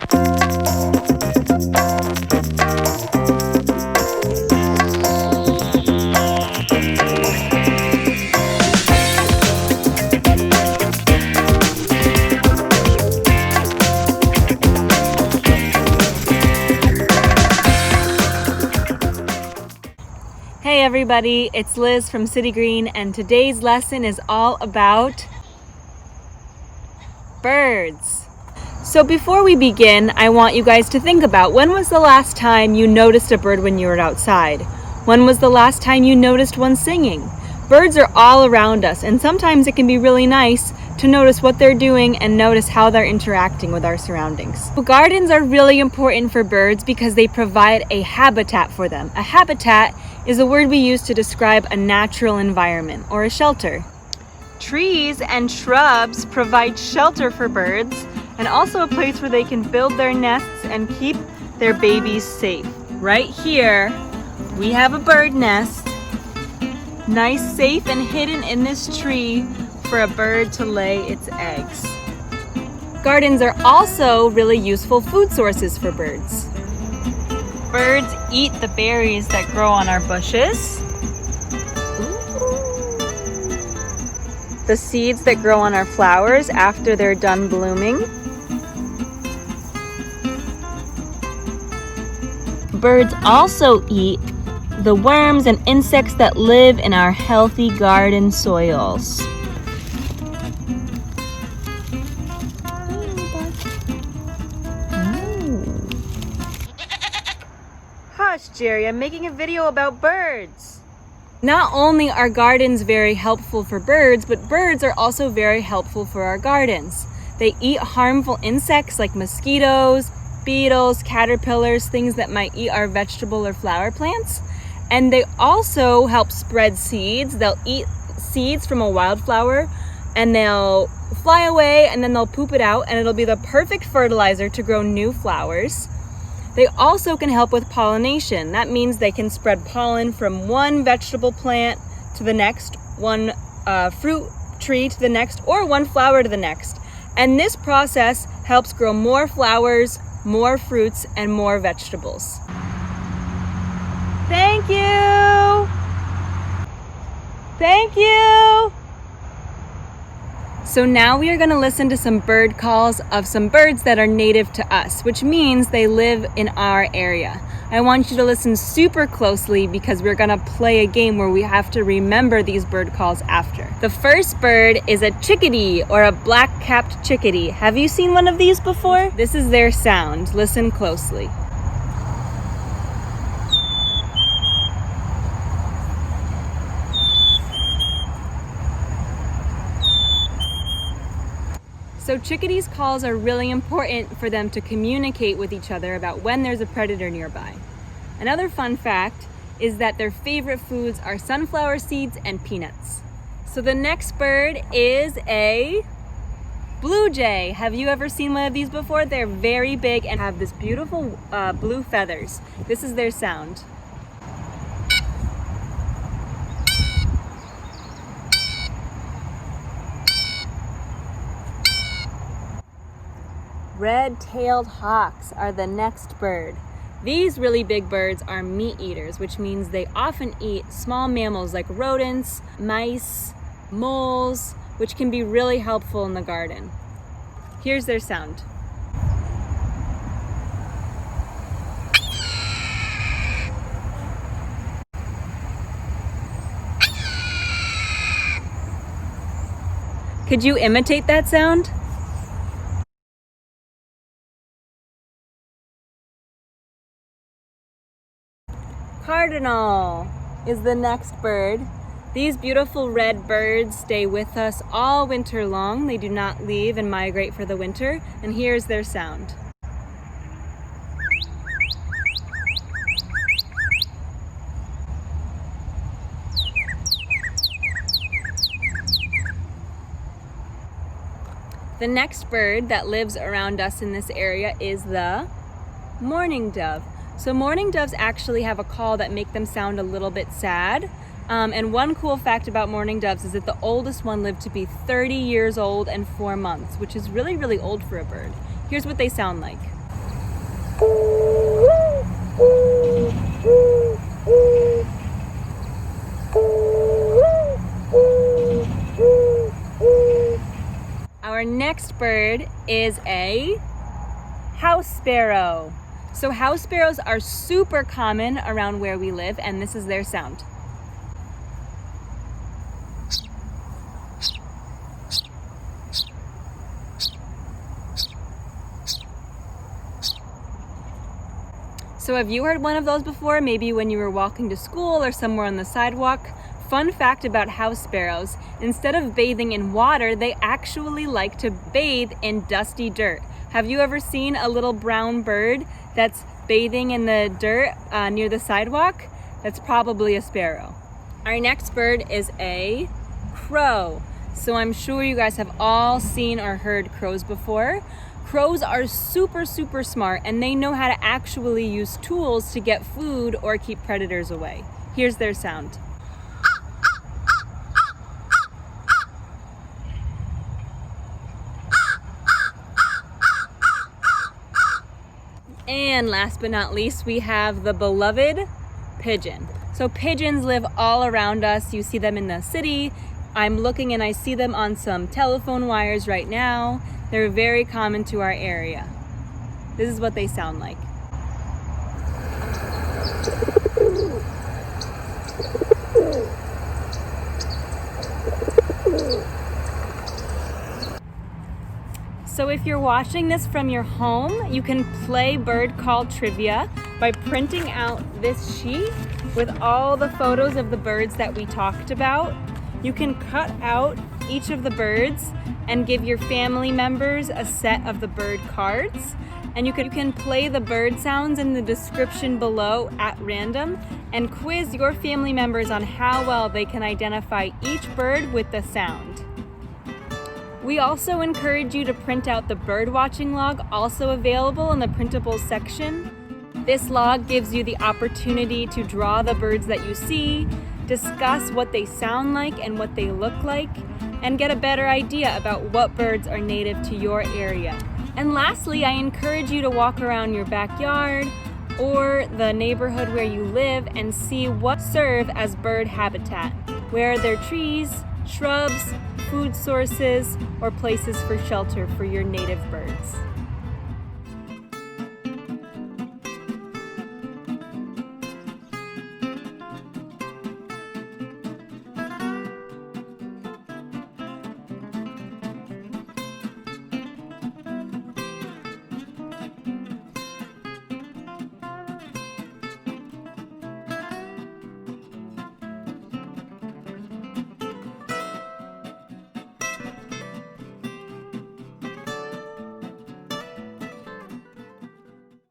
Hey everybody, it's Liz from City Green, and today's lesson is all about birds. So before we begin, I want you guys to think about, when was the last time you noticed a bird when you were outside? When was the last time you noticed one singing? Birds are all around us, and sometimes it can be really nice to notice what they're doing and notice how they're interacting with our surroundings. So gardens are really important for birds because they provide a habitat for them. A habitat is a word we use to describe a natural environment or a shelter. Trees and shrubs provide shelter for birds and also a place where they can build their nests and keep their babies safe. Right here, we have a bird nest, nice, safe, and hidden in this tree for a bird to lay its eggs. Gardens are also really useful food sources for birds. Birds eat the berries that grow on our bushes, the seeds that grow on our flowers after they're done blooming. Birds also eat the worms and insects that live in our healthy garden soils. Hush, Jerry, I'm making a video about birds. Not only are gardens very helpful for birds, but birds are also very helpful for our gardens. They eat harmful insects like mosquitoes, beetles, caterpillars, things that might eat our vegetable or flower plants. And they also help spread seeds. They'll eat seeds from a wildflower and they'll fly away and then they'll poop it out and it'll be the perfect fertilizer to grow new flowers. They also can help with pollination. That means they can spread pollen from one vegetable plant to the next, one fruit tree to the next, or one flower to the next. And this process helps grow more flowers, more fruits, and more vegetables. Thank you! Thank you! So now we are going to listen to some bird calls of some birds that are native to us, which means they live in our area. I want you to listen super closely because we're going to play a game where we have to remember these bird calls after. The first bird is a chickadee or a black-capped chickadee. Have you seen one of these before? This is their sound. Listen closely. So chickadees' calls are really important for them to communicate with each other about when there's a predator nearby. Another fun fact is that their favorite foods are sunflower seeds and peanuts. So the next bird is a blue jay. Have you ever seen one of these before? They're very big and have this beautiful blue feathers. This is their sound. Red-tailed hawks are the next bird. These really big birds are meat eaters, which means they often eat small mammals like rodents, mice, moles, which can be really helpful in the garden. Here's their sound. Could you imitate that sound? Cardinal is the next bird. These beautiful red birds stay with us all winter long. They do not leave and migrate for the winter. And here's their sound. The next bird that lives around us in this area is the mourning dove. So mourning doves actually have a call that make them sound a little bit sad. And one cool fact about mourning doves is that the oldest one lived to be 30 years old and 4 months, which is really, really old for a bird. Here's what they sound like. next bird is a house sparrow. So house sparrows are super common around where we live, and this is their sound. So have you heard one of those before? Maybe when you were walking to school or somewhere on the sidewalk? Fun fact about house sparrows, instead of bathing in water, they actually like to bathe in dusty dirt. Have you ever seen a little brown bird that's bathing in the dirt near the sidewalk? That's probably a sparrow. Our next bird is a crow. So I'm sure you guys have all seen or heard crows before. Crows are super smart, and they know how to actually use tools to get food or keep predators away. Here's their sound. And last but not least, we have the beloved pigeon. So pigeons live all around us. You see them in the city. I'm looking and I see them on some telephone wires right now. They're very common to our area. This is what they sound like. So if you're watching this from your home, you can play bird call trivia by printing out this sheet with all the photos of the birds that we talked about. You can cut out each of the birds and give your family members a set of the bird cards. And you can play the bird sounds in the description below at random and quiz your family members on how well they can identify each bird with the sound. We also encourage you to print out the bird watching log, also available in the printables section. This log gives you the opportunity to draw the birds that you see, discuss what they sound like and what they look like, and get a better idea about what birds are native to your area. And lastly, I encourage you to walk around your backyard or the neighborhood where you live and see what serve as bird habitat. Where are there trees, shrubs, food sources, or places for shelter for your native birds?